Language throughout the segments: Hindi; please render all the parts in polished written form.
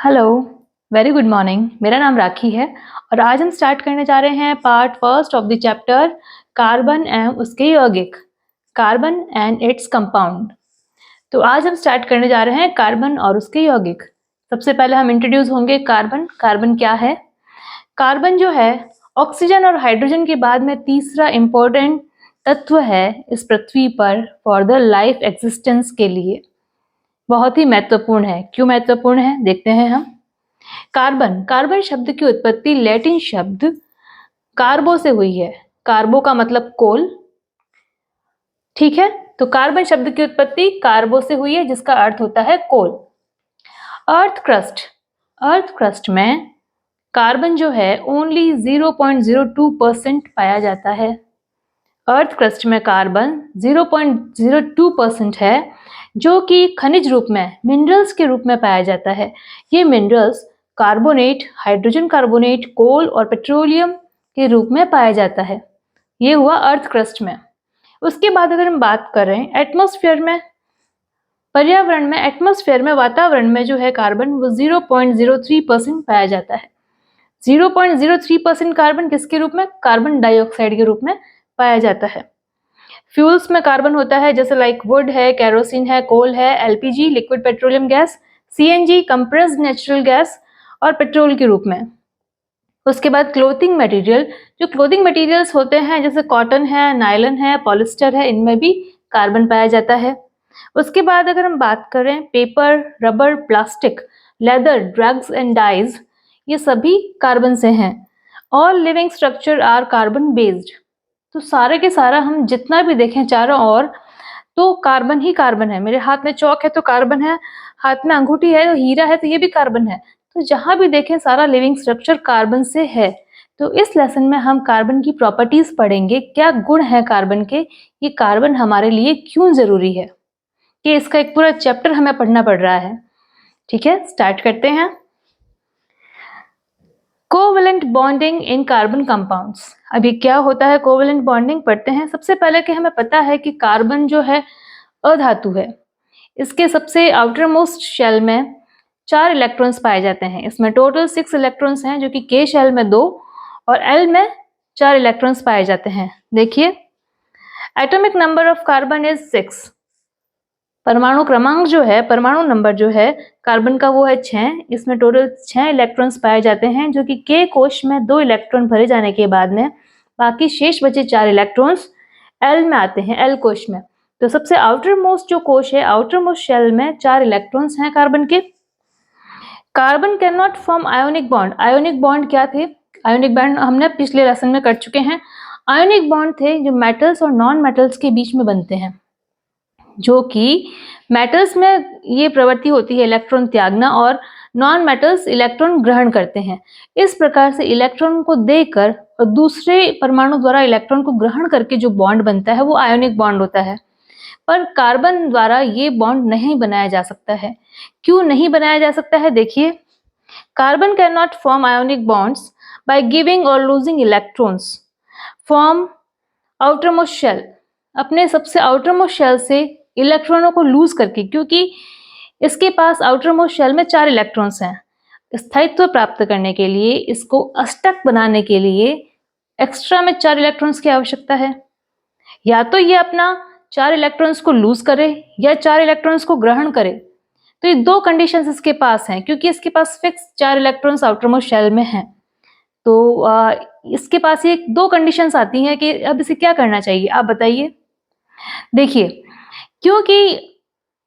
Hello, very good morning. मेरा नाम राखी है और आज हम स्टार्ट करने जा रहे हैं part first of the chapter carbon and उसके यौगिक, कार्बन एंड इट्स कंपाउंड। तो आज हम स्टार्ट करने जा रहे हैं कार्बन और उसके यौगिक। सबसे पहले हम इंट्रोड्यूस होंगे कार्बन। कार्बन क्या है? कार्बन जो है ऑक्सीजन और हाइड्रोजन के बाद में तीसरा इम्पोर्टेंट तत्व है इस पृथ्वी पर फॉर द लाइफ एग्जिस्टेंस के लिए। बहुत ही महत्वपूर्ण है। क्यों महत्वपूर्ण है देखते हैं हम। कार्बन कार्बन शब्द की उत्पत्ति लैटिन शब्द कार्बो से हुई है। कार्बो का मतलब कोल, ठीक है। तो कार्बन शब्द की उत्पत्ति कार्बो से हुई है जिसका अर्थ होता है कोल। अर्थ क्रस्ट में कार्बन जो है ओनली 0.02% पाया जाता है। अर्थ क्रस्ट में कार्बन 0.02% है जो कि खनिज रूप में मिनरल्स के रूप में पाया जाता है। ये मिनरल्स कार्बोनेट, हाइड्रोजन कार्बोनेट, कोल और पेट्रोलियम के रूप में पाया जाता है। ये हुआ अर्थ क्रस्ट में। उसके बाद अगर हम बात करें एटमॉस्फेयर में, पर्यावरण में, एटमॉस्फेयर में, वातावरण में जो है कार्बन वो 0.03% पाया जाता है। 0.03% कार्बन किसके रूप में? कार्बन डाइऑक्साइड के रूप में पाया जाता है। फ्यूल्स में कार्बन होता है जैसे लाइक वुड है, केरोसिन है, कोल है, LPG liquid petroleum gas, CNG compressed natural gas और पेट्रोल के रूप में। उसके बाद क्लोथिंग मटेरियल, जो क्लोथिंग मटेरियल्स होते हैं जैसे कॉटन है, नायलन है, पॉलिस्टर है, इनमें भी कार्बन पाया जाता है। उसके बाद अगर हम बात करें paper, rubber, plastic, leather, drugs and dyes, ये सभी कार्बन से हैं। All living structure are carbon based. तो सारे के सारा हम जितना भी देखें चारों ओर तो कार्बन ही कार्बन है। मेरे हाथ में चौक है तो कार्बन है, हाथ में अंगूठी है तो हीरा है तो ये भी कार्बन है। तो जहां भी देखें सारा लिविंग स्ट्रक्चर कार्बन से है। तो इस लेसन में हम कार्बन की प्रॉपर्टीज पढ़ेंगे, क्या गुण है कार्बन के, ये कार्बन हमारे लिए क्यों जरूरी है। कि इसका एक पूरा चैप्टर हमें पढ़ना पड़ रहा है। ठीक है, स्टार्ट करते हैं। Covalent bonding in carbon compounds. अभी क्या होता है कोवेलेंट बॉन्डिंग, पढ़ते हैं। सबसे पहले कि हमें पता है कि कार्बन जो है अधातु है। इसके सबसे आउटर मोस्ट शेल में 4 इलेक्ट्रॉन्स पाए जाते हैं। इसमें टोटल 6 इलेक्ट्रॉन्स हैं जो कि के शेल में 2 और एल में 4 इलेक्ट्रॉन्स पाए जाते हैं। देखिए atomic number of carbon is 6। परमाणु क्रमांक जो है, परमाणु नंबर जो है कार्बन का वो है 6। इसमें टोटल 6 इलेक्ट्रॉन्स पाए जाते हैं जो कि के कोश में 2 इलेक्ट्रॉन भरे जाने के बाद में बाकी शेष बचे 4 इलेक्ट्रॉन्स एल में आते हैं, एल कोश में। तो सबसे आउटर मोस्ट जो कोश है, आउटर मोस्ट शेल में 4 इलेक्ट्रॉन्स हैं कार्बन के। Carbon can not form ionic bond. Ionic bond क्या थे? आयोनिक बॉन्ड हमने पिछले लेसन में कर चुके हैं। आयोनिक बॉन्ड थे जो मेटल्स और नॉन मेटल्स के बीच में बनते हैं, जो कि मेटल्स में ये प्रवृत्ति होती है इलेक्ट्रॉन त्यागना और नॉन मेटल्स इलेक्ट्रॉन ग्रहण करते हैं। इस प्रकार से इलेक्ट्रॉन को देकर और दूसरे परमाणु द्वारा इलेक्ट्रॉन को ग्रहण करके जो बॉन्ड बनता है वो आयोनिक बॉन्ड होता है। पर कार्बन द्वारा ये बॉन्ड नहीं बनाया जा सकता है। क्यों नहीं बनाया जा सकता है? देखिए, carbon can not form ionic bonds by giving और losing electrons from outermost shell. अपने सबसे आउटरमोस्ट शेल से इलेक्ट्रॉनों को लूज करके, क्योंकि इसके पास आउटरमोस्ट शेल में 4 इलेक्ट्रॉन्स हैं। स्थायित्व प्राप्त करने के लिए, इसको अष्टक बनाने के लिए एक्स्ट्रा में 4 इलेक्ट्रॉन्स की आवश्यकता है। या तो ये अपना 4 इलेक्ट्रॉन्स को लूज करे या 4 इलेक्ट्रॉन्स को ग्रहण करे। तो ये 2 कंडीशंस इसके पास हैं, क्योंकि इसके पास फिक्स 4 इलेक्ट्रॉन्स आउटरमोस्ट शेल में हैं। तो इसके पास ये 2 कंडीशंस आती हैं कि अब इसे क्या करना चाहिए, आप बताइए। देखिए, क्योंकि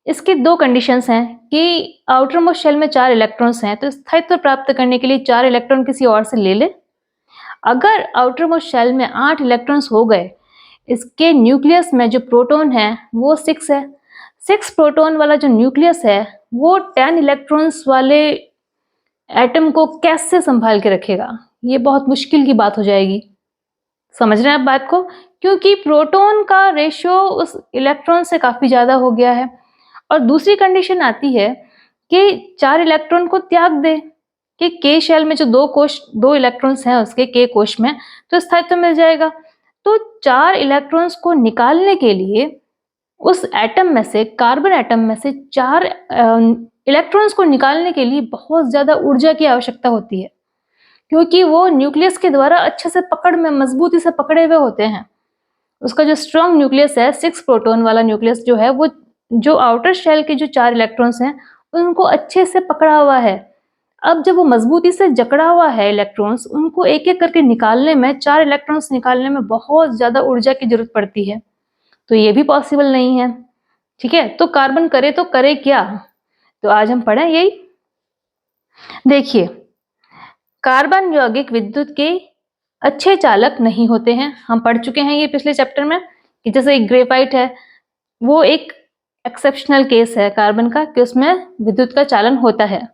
इसके 2 कंडीशंस हैं कि आउटर मोस्ट शेल में 4 इलेक्ट्रॉन्स हैं, तो स्थायित्व प्राप्त करने के लिए 4 इलेक्ट्रॉन किसी और से ले ले। अगर आउटर मोस्ट शेल में 8 इलेक्ट्रॉन्स हो गए, इसके न्यूक्लियस में जो प्रोटॉन है वो 6 है। 6 प्रोटॉन वाला जो न्यूक्लियस है वो 10 इलेक्ट्रॉन्स वाले एटम को कैसे संभाल के रखेगा? ये बहुत मुश्किल की बात हो जाएगी। समझ रहे हैं आप बात को? क्योंकि प्रोटॉन का रेशियो उस इलेक्ट्रॉन से काफी ज्यादा हो गया है। और दूसरी कंडीशन आती है कि 4 इलेक्ट्रॉन को त्याग दे, कि के शेल में जो 2 इलेक्ट्रॉन्स हैं उसके के कोश में, तो स्थायित्व मिल जाएगा। तो 4 इलेक्ट्रॉन्स को निकालने के लिए उस एटम में से, कार्बन एटम में से 4 इलेक्ट्रॉन्स को निकालने के लिए बहुत ज्यादा ऊर्जा की आवश्यकता होती है, क्योंकि वो न्यूक्लियस के द्वारा अच्छे से पकड़ में, मजबूती से पकड़े हुए होते हैं। उसका जो स्ट्रॉन्ग न्यूक्लियस है, 6 प्रोटॉन वाला न्यूक्लियस जो है, वो जो आउटर शेल के जो 4 इलेक्ट्रॉन्स हैं उनको अच्छे से पकड़ा हुआ है। अब जब वो मजबूती से जकड़ा हुआ है इलेक्ट्रॉन्स, उनको एक एक करके निकालने में, 4 इलेक्ट्रॉन्स निकालने में बहुत ज्यादा ऊर्जा की जरूरत पड़ती है, तो ये भी पॉसिबल नहीं है। ठीक है, तो कार्बन करे तो करे क्या, तो आज हम पढ़ें यही। देखिए, कार्बन यौगिक विद्युत के अच्छे चालक नहीं होते हैं। हम पढ़ चुके हैं ये पिछले चैप्टर में कि जैसे एक ग्रेफाइट है, वो एक एक्सेप्शनल केस है कार्बन का कि उसमें विद्युत का चालन होता है।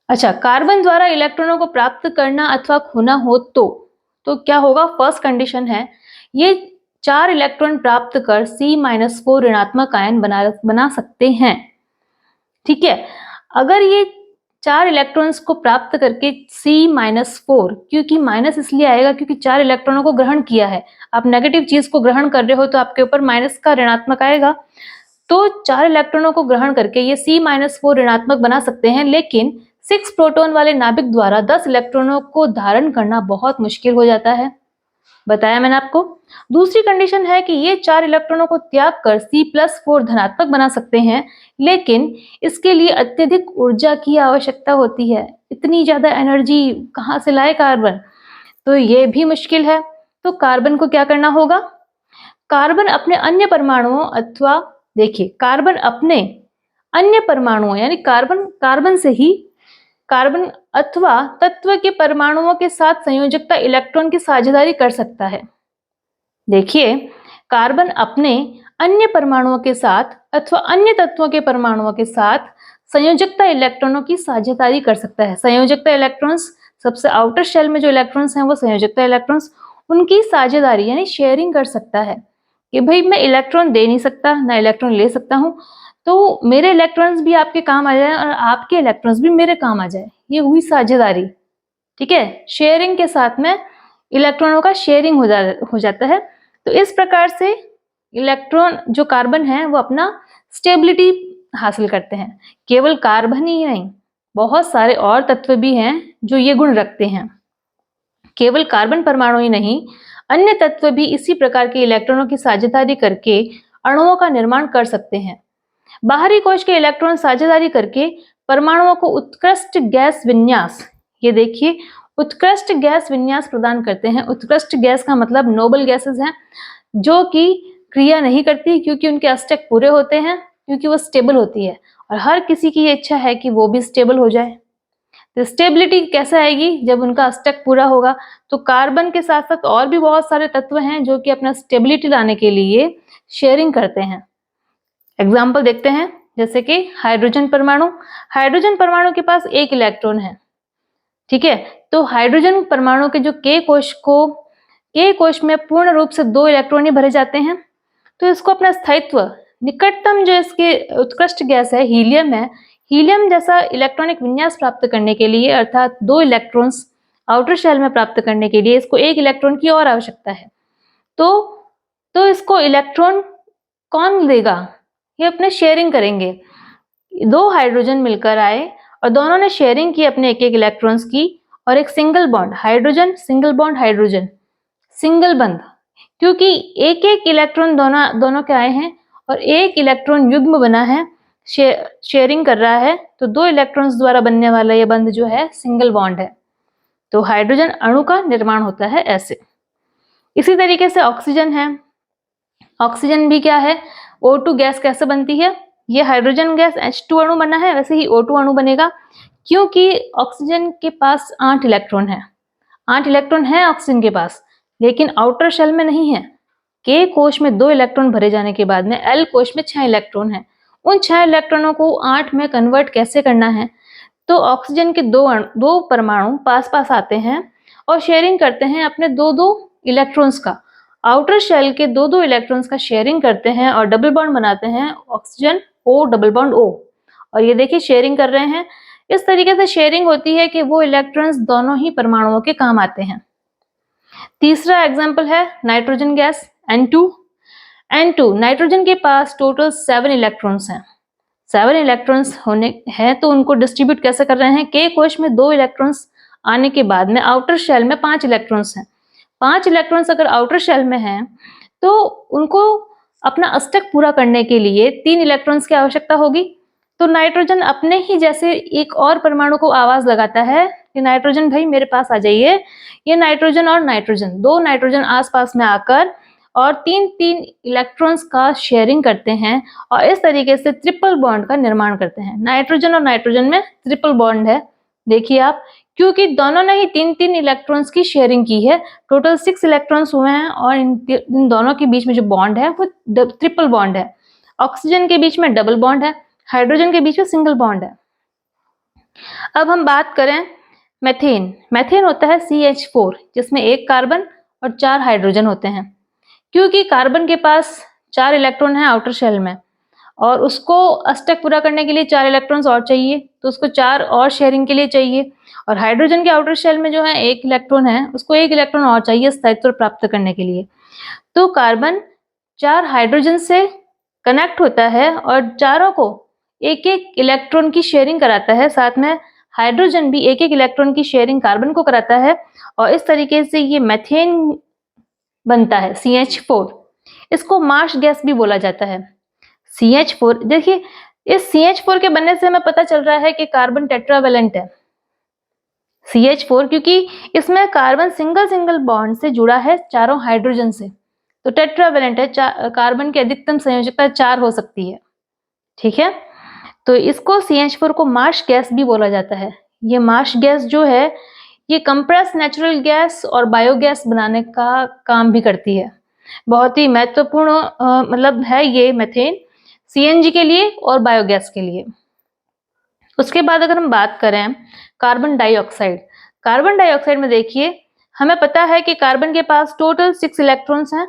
अच्छा, कार्बन द्वारा इलेक्ट्रॉनों को प्राप्त करना अथवा खोना हो तो क्या होगा? फर्स्ट कंडीशन है, ये 4 इलेक्ट्रॉन प्राप्त कर C-4 ऋणात्मक आयन बना सकते हैं। ठीक है, अगर ये 4 इलेक्ट्रॉन्स को प्राप्त करके C-4, क्योंकि माइनस इसलिए आएगा क्योंकि 4 इलेक्ट्रॉनों को ग्रहण किया है। आप नेगेटिव चीज को ग्रहण कर रहे हो तो आपके ऊपर माइनस का ऋणात्मक आएगा। तो 4 इलेक्ट्रॉनों को ग्रहण करके ये C-4 ऋणात्मक बना सकते हैं, लेकिन 6 प्रोटॉन वाले नाभिक द्वारा 10 इलेक्ट्रॉनों को धारण करना बहुत मुश्किल हो जाता है, बताया मैंने आपको। दूसरी कंडीशन है कि ये 4 इलेक्ट्रॉनों को त्याग कर C+4 धनात्मक बना सकते हैं, लेकिन इसके लिए अत्यधिक ऊर्जा की आवश्यकता होती है। इतनी ज्यादा एनर्जी कहाँ से लाए कार्बन, तो ये भी मुश्किल है। तो कार्बन को क्या करना होगा? कार्बन अपने अन्य परमाणुओं अथवा, देखिए, कार्बन अपने अन्य परमाणुओं यानी कार्बन से ही कार्बन अथवा तत्व के परमाणुओं के साथ संयोजकता इलेक्ट्रॉन की साझेदारी कर सकता है। देखिए, कार्बन अपने अन्य परमाणुओं के साथ अथवा अन्य तत्वों के परमाणुओं के साथ संयोजकता इलेक्ट्रॉनों की साझेदारी कर सकता है। संयोजकता इलेक्ट्रॉन्स, सबसे आउटर शेल में जो इलेक्ट्रॉन्स हैं वो संयोजकता इलेक्ट्रॉन्स, उनकी साझेदारी यानी शेयरिंग कर सकता है कि भाई मैं इलेक्ट्रॉन दे नहीं सकता, ना इलेक्ट्रॉन ले सकता हूँ, तो मेरे इलेक्ट्रॉन्स भी आपके काम आ जाए और आपके इलेक्ट्रॉन्स भी मेरे काम आ जाए। ये हुई साझेदारी। ठीक है, शेयरिंग के साथ में इलेक्ट्रॉनों का शेयरिंग हो जाता है। तो इस प्रकार से इलेक्ट्रॉन जो कार्बन है वो अपना स्टेबिलिटी हासिल करते हैं। केवल कार्बन ही नहीं, बहुत सारे और तत्व भी हैं जो ये गुण रखते हैं। केवल कार्बन परमाणु ही नहीं, अन्य तत्व भी इसी प्रकार के इलेक्ट्रॉनों की साझेदारी करके अणुओं का निर्माण कर सकते हैं। बाहरी कोश के इलेक्ट्रॉन साझेदारी करके परमाणुओं को उत्कृष्ट गैस विन्यास, ये देखिए, उत्कृष्ट गैस विन्यास प्रदान करते हैं। उत्कृष्ट गैस का मतलब नोबल गैसेस हैं, जो कि क्रिया नहीं करती क्योंकि उनके अष्टक पूरे होते हैं, क्योंकि वो स्टेबल होती है और हर किसी की ये इच्छा है कि वो भी स्टेबल हो जाए। तो स्टेबिलिटी कैसे आएगी? जब उनका अष्टक पूरा होगा। तो कार्बन के साथ साथ और भी बहुत सारे तत्व हैं जो कि अपना स्टेबिलिटी लाने के लिए शेयरिंग करते हैं। एग्जाम्पल देखते हैं, जैसे कि हाइड्रोजन परमाणु। हाइड्रोजन परमाणु के पास 1 इलेक्ट्रॉन है। ठीक है, तो हाइड्रोजन परमाणु के जो के कोश में पूर्ण रूप से 2 इलेक्ट्रॉन ही भरे जाते हैं। तो इसको अपना स्थायित्व, निकटतम जो इसके उत्कृष्ट गैस है हीलियम है, हीलियम जैसा इलेक्ट्रॉनिक विन्यास प्राप्त करने के लिए, अर्थात 2 इलेक्ट्रॉन्स आउटर शेल में प्राप्त करने के लिए इसको 1 इलेक्ट्रॉन की और आवश्यकता है। तो इसको इलेक्ट्रॉन कौन देगा? ये अपने शेयरिंग करेंगे। 2 हाइड्रोजन मिलकर आए और दोनों ने शेयरिंग की अपने एक इलेक्ट्रॉन्स की, और एक single bond hydrogen, single bond hydrogen, single बंध, क्योंकि एक एक इलेक्ट्रॉन दोनों के आए हैं और एक इलेक्ट्रॉन युग्म बना है, शेयरिंग कर रहा है, तो 2 इलेक्ट्रॉन्स द्वारा बनने वाला ये बंध जो है सिंगल बॉन्ड है। तो हाइड्रोजन अणु का निर्माण होता है ऐसे। इसी तरीके से ऑक्सीजन है। ऑक्सीजन भी क्या है? O2 गैस कैसे बनती है? ये हाइड्रोजन गैस H2 अणु बना है, वैसे ही O2 अणु बनेगा, क्योंकि ऑक्सीजन के पास 8 इलेक्ट्रॉन है। 8 इलेक्ट्रॉन है ऑक्सीजन के पास, लेकिन आउटर शेल में नहीं है। के कोश में 2 इलेक्ट्रॉन भरे जाने के बाद में L कोश में 6 इलेक्ट्रॉन है। उन 6 इलेक्ट्रॉनों को 8 में कन्वर्ट कैसे करना है? तो ऑक्सीजन के 2 परमाणु पास पास आते हैं और शेयरिंग करते हैं अपने 2-2 इलेक्ट्रॉन्स का। आउटर शेल के 2-2 इलेक्ट्रॉन्स का शेयरिंग करते हैं और डबल बॉन्ड बनाते हैं, oxygen O double bond O, और ये देखिए शेयरिंग कर रहे हैं। इस तरीके से शेयरिंग होती है कि वो इलेक्ट्रॉन्स दोनों ही परमाणुओं के काम आते हैं। तीसरा एग्जाम्पल है nitrogen gas N2। N2 nitrogen के पास टोटल 7 इलेक्ट्रॉन्स हैं। 7 इलेक्ट्रॉन्स होने हैं तो उनको डिस्ट्रीब्यूट कैसे कर रहे हैं? K कोश में 2 इलेक्ट्रॉन्स आने के बाद में आउटर शेल में 5 इलेक्ट्रॉन्स हैं। 5 इलेक्ट्रॉन्स अगर आउटर शेल में हैं तो उनको अपना अष्टक पूरा करने के लिए 3 इलेक्ट्रॉन्स की आवश्यकता होगी। तो नाइट्रोजन अपने ही जैसे एक और परमाणु को आवाज लगाता है कि नाइट्रोजन भाई मेरे पास आ जाइए। ये नाइट्रोजन और नाइट्रोजन, 2 नाइट्रोजन आसपास में आकर और 3-3 इलेक्ट्रॉन्स का शेयरिंग करते हैं और इस तरीके से ट्रिपल बॉन्ड का निर्माण करते हैं। नाइट्रोजन और नाइट्रोजन में ट्रिपल बॉन्ड है, देखिए आप, क्योंकि दोनों ने ही 3-3 इलेक्ट्रॉन्स की शेयरिंग की है। टोटल 6 इलेक्ट्रॉन्स हुए हैं और इन दोनों के बीच में जो बॉन्ड है वो ट्रिपल बॉन्ड है। ऑक्सीजन के बीच में डबल बॉन्ड है, हाइड्रोजन के बीच में सिंगल बॉन्ड है। अब हम बात करें मेथेन। मेथेन होता है CH4 जिसमें 1 कार्बन और 4 हाइड्रोजन होते हैं। क्योंकि कार्बन के पास 4 इलेक्ट्रॉन है आउटर शेल में और उसको अष्टक पूरा करने के लिए 4 इलेक्ट्रॉन्स और चाहिए, तो उसको 4 और शेयरिंग के लिए चाहिए। और हाइड्रोजन के आउटर शेल में जो है 1 इलेक्ट्रॉन है, उसको 1 इलेक्ट्रॉन और चाहिए स्थायित्व प्राप्त करने के लिए। तो कार्बन 4 हाइड्रोजन से कनेक्ट होता है और चारों को 1-1 इलेक्ट्रॉन की शेयरिंग कराता है। साथ में हाइड्रोजन भी 1-1 इलेक्ट्रॉन की शेयरिंग कार्बन को कराता है और इस तरीके से ये मेथेन बनता है CH4। इसको मार्श गैस भी बोला जाता है। CH4 देखिए, इस CH4 के बनने से हमें पता चल रहा है कि कार्बन टेट्रावेलेंट है। CH4 क्योंकि इसमें कार्बन सिंगल बॉन्ड से जुड़ा है चारों हाइड्रोजन से, तो टेट्रावेलेंट है। कार्बन की अधिकतम संयोजकता 4 हो सकती है, ठीक है। तो इसको CH4 को मार्श गैस भी बोला जाता है। ये मार्श गैस जो है ये कंप्रेस नेचुरल गैस और बायोगैस बनाने का काम भी करती है। बहुत ही महत्वपूर्ण मतलब है ये मेथेन CNG के लिए और बायोगैस के लिए। उसके बाद अगर हम बात करें कार्बन डाइऑक्साइड। कार्बन डाइऑक्साइड में देखिए, हमें पता है कि कार्बन के पास टोटल 6 इलेक्ट्रॉन्स हैं,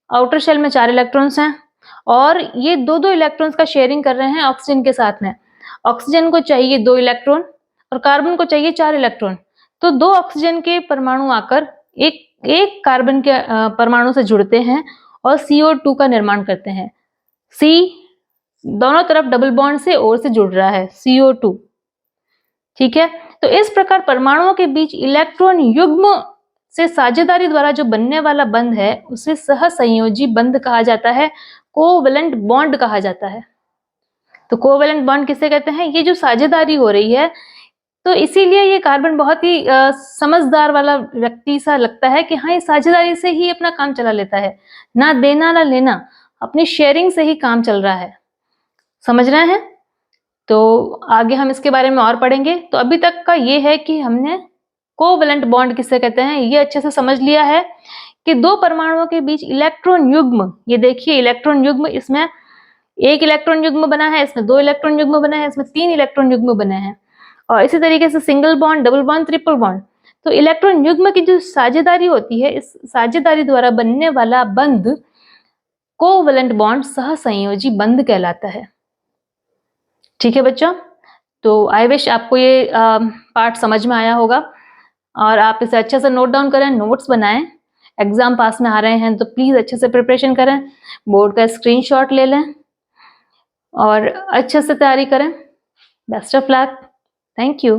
आउटर शेल में 4 इलेक्ट्रॉन्स हैं और ये 2-2 इलेक्ट्रॉन्स का शेयरिंग कर रहे हैं ऑक्सीजन के साथ में। ऑक्सीजन को चाहिए 2 इलेक्ट्रॉन और कार्बन को चाहिए 4 इलेक्ट्रॉन। तो 2 ऑक्सीजन के परमाणु आकर एक कार्बन के परमाणु से जुड़ते हैं और CO2 का निर्माण करते हैं। C दोनों तरफ डबल बॉन्ड से और से जुड़ रहा है, CO2, ठीक है। तो इस प्रकार परमाणुओं के बीच इलेक्ट्रॉन युग्म से साझेदारी द्वारा जो बनने वाला बंध है उसे सहसंयोजी बंध कहा जाता है, कोवेलेंट बॉन्ड कहा जाता है। तो कोवेलेंट बॉन्ड किसे कहते हैं? ये जो साझेदारी हो रही है, तो इसीलिए ये कार्बन बहुत ही समझदार वाला व्यक्ति सा लगता है कि हाँ, ये साझेदारी से ही अपना काम चला लेता है, ना देना ना लेना, अपनी शेयरिंग से ही काम चल रहा है। समझ रहे हैं? तो आगे हम इसके बारे में और पढ़ेंगे। तो अभी तक का ये है कि हमने कोवेलेंट बॉन्ड किसे कहते हैं ये अच्छे से समझ लिया है कि 2 परमाणुओं के बीच इलेक्ट्रॉन युग्म, ये देखिए इलेक्ट्रॉन युग्म, इसमें 1 इलेक्ट्रॉन युग्म बना है, इसमें 2 इलेक्ट्रॉन युग्म बना है, इसमें 3 इलेक्ट्रॉन युग्म बने हैं और इसी तरीके से single bond, double bond, triple bond. तो इलेक्ट्रॉन युग्म की जो साझेदारी होती है, इस साझेदारी द्वारा बनने वाला बंध कोवेलेंट बॉन्ड सहसंयोजी बंध कहलाता है। ठीक है बच्चों, तो आई विश आपको ये पार्ट समझ में आया होगा और आप इसे अच्छे से नोट डाउन करें, नोट्स बनाएं। एग्जाम पास में आ रहे हैं तो प्लीज अच्छे से प्रिपरेशन करें, बोर्ड का स्क्रीनशॉट ले लें और अच्छे से तैयारी करें। Best of luck, thank you.